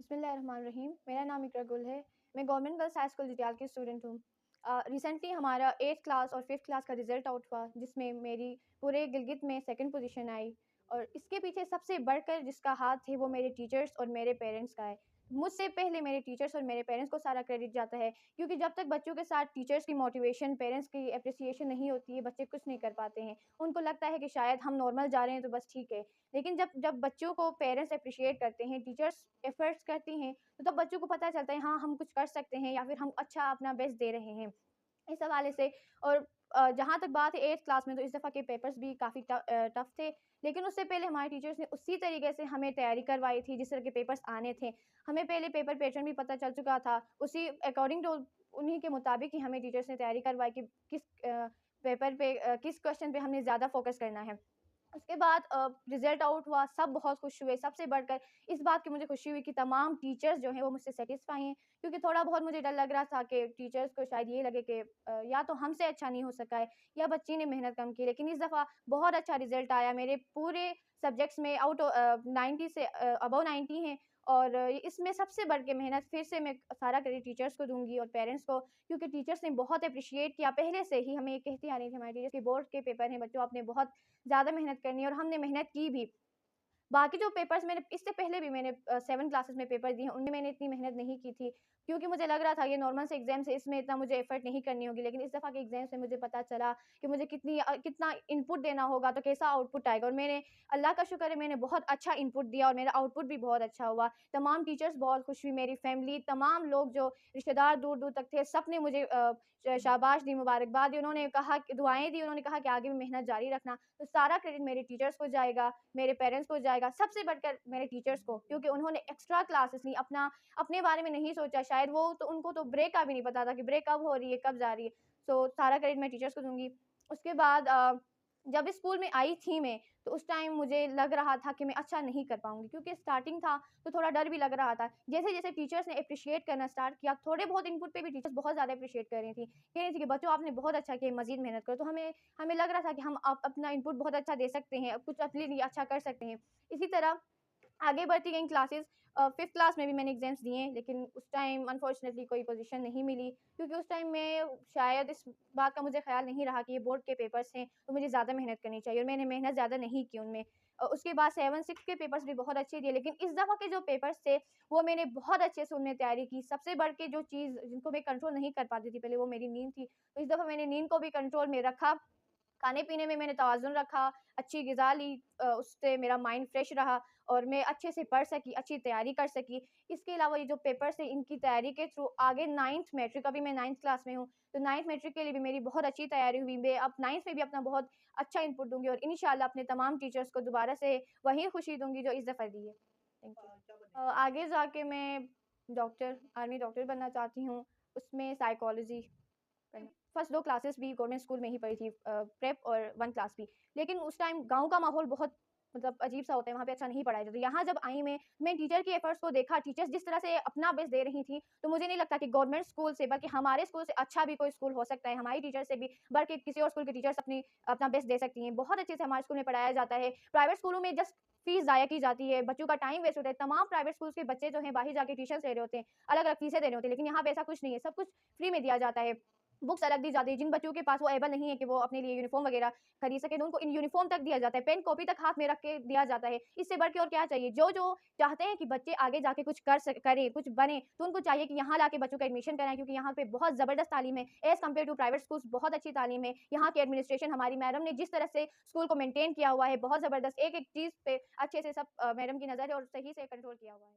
बिस्मिल्लाहिर्रहमानिर्रहीम। मेरा नाम इकरा गुल है। मैं गवर्नमेंट गर्ल्स हाई स्कूल जटियाल की स्टूडेंट हूँ। रिसेंटली हमारा 8th क्लास और 5th क्लास का रिज़ल्ट आउट हुआ, जिसमें मेरी पूरे गिलगित में सेकंड पोजीशन आई। और इसके पीछे सबसे बढ़कर जिसका हाथ है वो मेरे टीचर्स और मेरे पेरेंट्स का है। मुझसे पहले मेरे टीचर्स और मेरे पेरेंट्स को सारा क्रेडिट जाता है, क्योंकि जब तक बच्चों के साथ टीचर्स की मोटिवेशन, पेरेंट्स की एप्रिसिएशन नहीं होती है, बच्चे कुछ नहीं कर पाते हैं। उनको लगता है कि शायद हम नॉर्मल जा रहे हैं तो बस ठीक है। लेकिन जब जब बच्चों को पेरेंट्स एप्रिशिएट करते हैं, टीचर्स एफर्ट्स करती हैं, तो तब बच्चों को पता चलता है हाँ, हम कुछ कर सकते हैं या फिर हम अच्छा अपना बेस्ट दे रहे हैं। इस हवाले से और जहाँ तक बात है 8th क्लास में, तो इस दफ़ा के पेपर्स भी काफ़ी टफ़ थे। लेकिन उससे पहले हमारे टीचर्स ने उसी तरीके से हमें तैयारी करवाई थी जिस तरह के पेपर्स आने थे। हमें पहले पेपर पैटर्न भी पता चल चुका था। उसी अकॉर्डिंग टू उन्हीं के मुताबिक ही हमें टीचर्स ने तैयारी करवाई कि किस पेपर पे किस क्वेश्चन पे हमने ज़्यादा फ़ोकस करना है। उसके बाद रिज़ल्ट आउट हुआ, सब बहुत खुश हुए। सबसे बढ़कर इस बात की मुझे खुशी हुई कि तमाम टीचर्स जो हैं वो मुझसे सैटिस्फाई हैं, क्योंकि थोड़ा बहुत मुझे डर लग रहा था कि टीचर्स को शायद ये लगे कि या तो हमसे अच्छा नहीं हो सका है या बच्ची ने मेहनत कम की। लेकिन इस दफ़ा बहुत अच्छा रिज़ल्ट आया। मेरे पूरे सब्जेक्ट्स में 90 से अबव 90 हैं। और इसमें सबसे बढ़ के मेहनत फिर से मैं सारा क्रेडिट टीचर्स को दूँगी और पेरेंट्स को, क्योंकि टीचर्स ने बहुत एप्रिशिएट किया। पहले से ही हमें ये कहती आ रही थी हमारी टीचर्स कि बोर्ड के पेपर हैं बच्चों, आपने बहुत ज़्यादा मेहनत करनी है, और हमने मेहनत की भी। बाकी जो पेपर्स मैंने इससे पहले भी मैंने 7 क्लासेस में पेपर दिए हैं, उनमें मैंने इतनी मेहनत नहीं की थी, क्योंकि मुझे लग रहा था ये नॉर्मल से एग्ज़ाम्स है, इसमें इतना मुझे एफर्ट नहीं करनी होगी। लेकिन इस दफ़ा के एग्ज़ाम्स में मुझे पता चला कि मुझे कितना इनपुट देना होगा, तो कैसा आउटपुट आएगा। और मैंने, अल्लाह का शुक्र है, मैंने बहुत अच्छा इनपुट दिया और मेरा आउटपुट भी बहुत अच्छा हुआ। तमाम टीचर्स बहुत खुश हुई, मेरी फैमिली, तमाम लोग जो रिश्तेदार दूर-दूर तक थे, सब ने मुझे शाबाश दी, मुबारकबाद दी। उन्होंने कहा कि दुआएँ दी, उन्होंने कहा कि आगे भी मेहनत जारी रखना। तो सारा क्रेडिट मेरे टीचर्स को जाएगा, मेरे पेरेंट्स को जाएगा, सबसे बढ़कर मेरे टीचर्स को, क्योंकि उन्होंने एक्स्ट्रा क्लासेस ली, अपने बारे में नहीं सोचा। शायद उनको तो ब्रेक का भी नहीं पता था कि ब्रेक कब हो रही है, कब जा रही है। सो सारा क्रेडिट मैं टीचर्स को दूँगी। उसके बाद जब स्कूल में आई थी मैं, तो उस टाइम मुझे लग रहा था कि मैं अच्छा नहीं कर पाऊँगी, क्योंकि स्टार्टिंग था, तो थोड़ा डर भी लग रहा था। जैसे-जैसे टीचर्स ने एप्रिशिएट करना स्टार्ट किया, थोड़े बहुत इनपुट पे भी टीचर्स बहुत ज़्यादा एप्रिशिएट कर रही थी। कह रही थी कि बच्चों, आपने बहुत अच्छा किया, मज़ीद मेहनत करो। तो हमें हमें लग रहा था कि हम अपना इनपुट बहुत अच्छा दे सकते हैं, कुछ अपने लिए अच्छा कर सकते हैं। इसी तरह आगे बढ़ती गईं क्लासेस। 5th क्लास में भी मैंने एग्ज़ाम्स दिए, लेकिन उस टाइम अनफॉर्चुनेटली कोई पोज़ीशन नहीं मिली, क्योंकि उस टाइम में शायद इस बात का मुझे ख़्याल नहीं रहा कि ये बोर्ड के पेपर्स हैं, तो मुझे ज़्यादा मेहनत करनी चाहिए, और मैंने मेहनत ज़्यादा नहीं की उनमें। उसके बाद 7-6 के पेपर्स भी बहुत अच्छे दिए, लेकिन इस दफ़ा के जो पेपर्स थे, वो मैंने बहुत अच्छे से उनमें तैयारी की। सबसे बढ़ के जो चीज़ जिनको मैं कंट्रोल नहीं कर पाती थी पहले, वो मेरी नींद थी। तो इस दफ़ा मैंने नींद को भी कंट्रोल में रखा। खाने-पीने में मैंने तवाज़ुन रखा, अच्छी ग़िज़ा ली, उससे मेरा माइंड फ्रेश रहा और मैं अच्छे से पढ़ सकी, अच्छी तैयारी कर सकी। इसके अलावा ये जो पेपर्स हैं, इनकी तैयारी के थ्रू आगे 9th मैट्रिक, अभी मैं 9th क्लास में हूँ, तो 9th मैट्रिक के लिए भी मेरी बहुत अच्छी तैयारी हुई। मैं अब 9th में भी अपना बहुत अच्छा इनपुट दूँगी और इंशाअल्लाह अपने तमाम टीचर्स को दोबारा से वही खुशी दूँगी जो इस दफ़ा दी है। Thank you. आगे जाके मैं आर्मी डॉक्टर बनना चाहती हूँ, उसमें साइकोलॉजी पढ़ना। फर्स्ट 2 क्लासेस भी गवर्नमेंट स्कूल में ही पढ़ी थी, प्रेप और 1 क्लास भी। लेकिन उस टाइम गाँव का माहौल बहुत मतलब अजीब-सा होता है, वहाँ पे अच्छा नहीं पढ़ाया जाता। यहाँ जब आई मैं टीचर के एफर्ट्स को देखा, टीचर्स जिस तरह से अपना बेस्ट दे रही थी, तो मुझे नहीं लगता कि गवर्नमेंट स्कूल से, बल्कि हमारे स्कूल से अच्छा भी कोई स्कूल हो सकता है। हमारी टीचर से भी बढ़ के किसी और स्कूल के टीचर्स अपना बेस्ट दे सकती हैं। बहुत अच्छे से हमारे स्कूल में पढ़ाया जाता है। प्राइवेट स्कूलों में जस्ट फीस ज़ाया की जाती है, बच्चों का टाइम वेस्ट होता है। तमाम प्राइवेट स्कूल्स के बच्चे जो हैं बाहर जाके ट्यूशन्स ले रहे होते हैं, अलग-अलग फीसें दे रहे होते हैं, लेकिन यहाँ पे ऐसा कुछ नहीं है, सब कुछ फ्री में दिया जाता है। बुक्स अलग दी जाती है, जिन बच्चों के पास वो एबल नहीं है कि वो अपने लिए यूनिफ़ॉर्म वगैरह खरीद सकें, तो उनको इन यूनिफ़ॉर्म तक दिया जाता है, पेन कॉपी तक हाथ में रख के दिया जाता है। इससे बढ़ के और क्या चाहिए? जो चाहते हैं कि बच्चे आगे जाके कुछ करें, कुछ बनें, तो उनको चाहिए कि यहाँ लाके बच्चों का एडमिशन कराएँ, क्योंकि यहाँ पे बहुत ज़बरदस्त तालीम है, as compared to private schools बहुत अच्छी तालीम है। यहाँ की एडमिनिस्ट्रेशन, हमारी मैडम ने जिस तरह से स्कूल को मेंटेन किया हुआ है, बहुत ज़बरदस्त, एक-एक चीज़ पे अच्छे से सब मैडम की नज़र है और सही से कंट्रोल किया हुआ है।